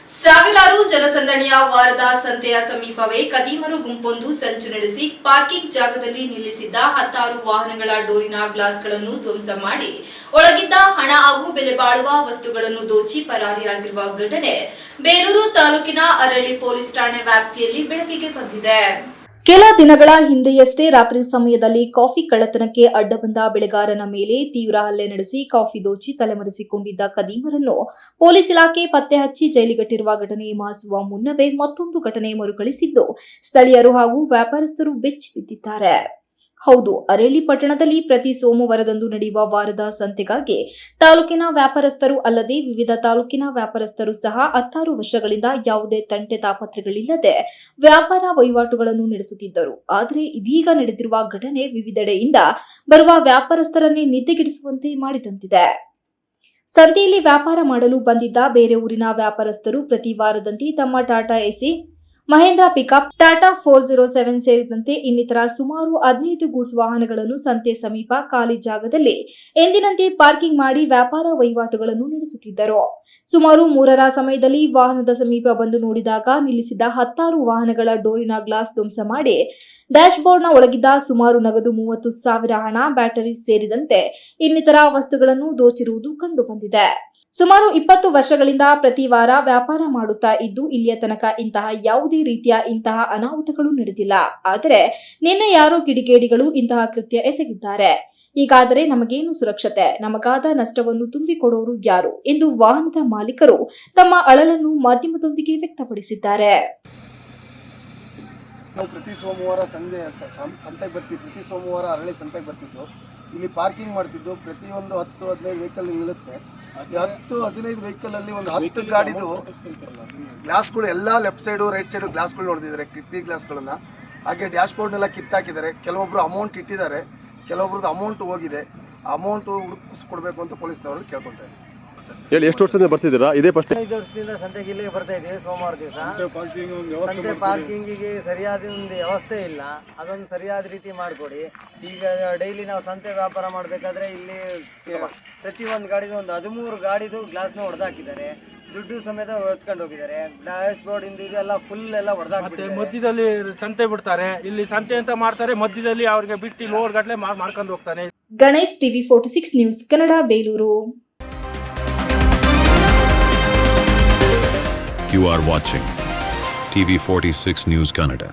ಸಾವಿರಾರು ಜನಸಂದಣಿಯ ವಾರದ ಸಂತೆಯ ಸಮೀಪವೇ ಕದೀಮರು ಗುಂಪೊಂದು ಸಂಚು ನಡೆಸಿ ಪಾರ್ಕಿಂಗ್ ಜಾಗದಲ್ಲಿ ನಿಲ್ಲಿಸಿದ್ದ 10 ವಾಹನಗಳ ಡೋರಿನ ಗ್ಲಾಸ್ಗಳನ್ನು ಧ್ವಂಸ ಮಾಡಿ ಒಳಗಿದ್ದ ಹಣ ಹಾಗೂ ಬೆಲೆ ಬಾಳುವ ವಸ್ತುಗಳನ್ನು ದೋಚಿ ಪರಾರಿಯಾಗಿರುವ ಘಟನೆ ಬೇಲೂರು ತಾಲೂಕಿನ ಅರಳಿ ಪೊಲೀಸ್ ಠಾಣೆ ವ್ಯಾಪ್ತಿಯಲ್ಲಿ ಬೆಳಕಿಗೆ ಬಂದಿದೆ. ಕೆಲ ದಿನಗಳ ಹಿಂದೆಯಷ್ಟೇ ರಾತ್ರಿ ಸಮಯದಲ್ಲಿ ಕಾಫಿ ಕಳ್ಳತನಕ್ಕೆ ಅಡ್ಡ ಬಂದ ಬೆಳೆಗಾರನ ಮೇಲೆ ತೀವ್ರ ಹಲ್ಲೆ ನಡೆಸಿ ಕಾಫಿ ದೋಚಿ ತಲೆಮರೆಸಿಕೊಂಡಿದ್ದ ಕದೀಮರನ್ನು ಪೊಲೀಸ್ ಇಲಾಖೆ ಪತ್ತೆ ಹಚ್ಚಿ ಜೈಲಿಗಟ್ಟಿರುವ ಘಟನೆ ಮಾಸುವ ಮುನ್ನವೇ ಮತ್ತೊಂದು ಘಟನೆ ಮರುಕಳಿಸಿದ್ದು ಸ್ಥಳೀಯರು ಹಾಗೂ ವ್ಯಾಪಾರಸ್ಥರು ಬೆಚ್ಚಿ ಬಿದ್ದಿದ್ದಾರೆ. ಹೌದು, ಅರಳಿ ಪಟ್ಟಣದಲ್ಲಿ ಪ್ರತಿ ಸೋಮವಾರದಂದು ನಡೆಯುವ ವಾರದ ಸಂತೆಗಾಗಿ ತಾಲೂಕಿನ ವ್ಯಾಪಾರಸ್ಥರು ಅಲ್ಲದೆ ವಿವಿಧ ತಾಲೂಕಿನ ವ್ಯಾಪಾರಸ್ಥರು ಸಹ 16 ವರ್ಷಗಳಿಂದ ಯಾವುದೇ ತಂಟೆ ತಾಪತ್ರೆಗಳಿಲ್ಲದೆ ವ್ಯಾಪಾರ ವಹಿವಾಟುಗಳನ್ನು ನಡೆಸುತ್ತಿದ್ದರು. ಆದರೆ ಇದೀಗ ನಡೆದಿರುವ ಘಟನೆ ವಿವಿಧೆಡೆಯಿಂದ ಬರುವ ವ್ಯಾಪಾರಸ್ಥರನ್ನೇ ನಿದ್ದೆಗೆಡಿಸುವಂತೆ ಮಾಡಿದಂತಿದೆ. ಸಂತೆಯಲ್ಲಿ ವ್ಯಾಪಾರ ಮಾಡಲು ಬಂದಿದ್ದ ಬೇರೆ ಊರಿನ ವ್ಯಾಪಾರಸ್ಥರು ಪ್ರತಿ ವಾರದಂತೆ ತಮ್ಮ ಟಾಟಾ ಎಸಿ, ಮಹೇಂದ್ರ ಪಿಕಪ್, ಟಾಟಾ 407 ಸೇರಿದಂತೆ ಇನ್ನಿತರ ಸುಮಾರು 15 ಗೂಡ್ಸ್ ವಾಹನಗಳನ್ನು ಸಂತೆ ಸಮೀಪ ಖಾಲಿ ಜಾಗದಲ್ಲಿ ಎಂದಿನಂತೆ ಪಾರ್ಕಿಂಗ್ ಮಾಡಿ ವ್ಯಾಪಾರ ವಹಿವಾಟುಗಳನ್ನು ನಡೆಸುತ್ತಿದ್ದರು. ಸುಮಾರು 3ರ ಸಮಯದಲ್ಲಿ ವಾಹನದ ಸಮೀಪ ಬಂದು ನೋಡಿದಾಗ ನಿಲ್ಲಿಸಿದ್ದ 16 ವಾಹನಗಳ ಡೋರಿನ ಗ್ಲಾಸ್ ಧ್ವಂಸ ಮಾಡಿ ಡ್ಯಾಶ್ ಬೋರ್ಡ್ನ ಒಳಗಿದ್ದ ಸುಮಾರು ನಗದು 30,000 ಹಣ, ಬ್ಯಾಟರಿ ಸೇರಿದಂತೆ ಇನ್ನಿತರ ವಸ್ತುಗಳನ್ನು ದೋಚಿರುವುದು ಕಂಡುಬಂದಿದೆ. ಸುಮಾರು 20 ವರ್ಷಗಳಿಂದ ಪ್ರತಿ ವಾರ ವ್ಯಾಪಾರ ಮಾಡುತ್ತಾ ಇದ್ದು ಇಲ್ಲಿಯ ತನಕ ಇಂತಹ ಯಾವುದೇ ರೀತಿಯ ಇಂತಹ ಅನಾಹುತಗಳು ನಡೆದಿಲ್ಲ. ಆದರೆ ನಿನ್ನೆ ಯಾರೋ ಕಿಡಿಗೇಡಿಗಳು ಇಂತಹ ಕೃತ್ಯ ಎಸಗಿದ್ದಾರೆ. ಹೀಗಾದರೆ ನಮಗೇನು ಸುರಕ್ಷತೆ? ನಮಗಾದ ನಷ್ಟವನ್ನು ತುಂಬಿಕೊಡೋರು ಯಾರು ಎಂದು ವಾಹನದ ಮಾಲೀಕರು ತಮ್ಮ ಅಳಲನ್ನು ಮಾಧ್ಯಮದೊಂದಿಗೆ ವ್ಯಕ್ತಪಡಿಸಿದ್ದಾರೆ. ನಾವು ಪ್ರತಿ ಸೋಮವಾರ ಸಂತೆಗೆ ಬರ್ತೀವಿ. ಪ್ರತಿ ಸೋಮವಾರ ಅರಳಿ ಸಂತೆಗೆ ಬರ್ತಿದ್ದು ಇಲ್ಲಿ ಪಾರ್ಕಿಂಗ್ ಮಾಡ್ತಿದ್ದು. ಪ್ರತಿಯೊಂದು 10-15 ವೆಹಿಕಲ್ ನಿಲ್ಲುತ್ತೆ. 10-15 ವೆಹಿಕಲ್ ಅಲ್ಲಿ ಒಂದು 10 ಗಾಡಿದು ಗ್ಲಾಸ್ಗಳು ಎಲ್ಲ ಲೆಫ್ಟ್ ಸೈಡು ರೈಟ್ ಸೈಡು ಗ್ಲಾಸ್ಗಳು ನೋಡ್ತಿದ್ದಾರೆ, ಕಿಟಕಿ ಗ್ಲಾಸ್ಗಳನ್ನ. ಹಾಗೆ ಡ್ಯಾಶ್ ಬೋರ್ಡ್ನೆಲ್ಲ ಕಿತ್ತಾಕಿದ್ದಾರೆ. ಕೆಲವೊಬ್ರು ಅಮೌಂಟ್ ಇಟ್ಟಿದ್ದಾರೆ, ಕೆಲವೊಬ್ರದ್ದು ಅಮೌಂಟ್ ಹೋಗಿದೆ. ಅಮೌಂಟ್ ಹುಡುಕಿಸ್ಕೊಡ್ಬೇಕು ಅಂತ ಪೊಲೀಸ್ನವರು ಕೇಳ್ಕೊಳ್ತಾ ಇದ್ದಾರೆ. ಹೇಳಿ, ಎಷ್ಟು ವರ್ಷದಿಂದ ಬರ್ತಿದ್ದೀರಾ? ಇದೇ ಫಸ್ಟ್ 5 ವರ್ಷದಿಂದ ಸಂತೆಗೆ ಇಲ್ಲಿಗೆ ಬರ್ತಾ ಇದ್ದೀವಿ. ಸೋಮವಾರ ದಿವಸ ಸಂತೆ ಪಾರ್ಕಿಂಗಿಗೆ ಸರಿಯಾದ ಒಂದು ವ್ಯವಸ್ಥೆ ಇಲ್ಲ. ಅದೊಂದು ಸರಿಯಾದ ರೀತಿ ಮಾಡಿಕೊಡಿ. ಈಗ ಡೈಲಿ ನಾವು ಸಂತೆ ವ್ಯಾಪಾರ ಮಾಡಬೇಕಾದ್ರೆ ಇಲ್ಲಿ ಪ್ರತಿಯೊಂದು ಗಾಡಿದು ಒಂದು 13 ಗಾಡಿದು ಗ್ಲಾಸ್ನ ಹೊಡೆದಾಕಿದ್ದಾರೆ. ದುಡ್ಡು ಸಮೇತ ಹೊತ್ಕೊಂಡು ಹೋಗಿದ್ದಾರೆ. ಡ್ಯಾಶ್ ಬೋರ್ಡ್ ಇಂದ ಇದೆಲ್ಲ ಫುಲ್ ಎಲ್ಲ ಹೊಡೆದಾಕಿದ್ದಾರೆ. ಮಧ್ಯದಲ್ಲಿ ಸಂತೆ ಬಿಡ್ತಾರೆ. ಇಲ್ಲಿ ಸಂತೆ ಅಂತ ಮಾಡ್ತಾರೆ, ಮಧ್ಯದಲ್ಲಿ ಅವ್ರಿಗೆ ಬಿಟ್ಟು ಲೋಡ್ ಗಟ್ಟಲೆ ಮಾಡ್ಕೊಂಡು ಹೋಗ್ತಾನೆ. Ganesh, TV 46 news Kannada, Belur. You are watching TV 46 News Kannada.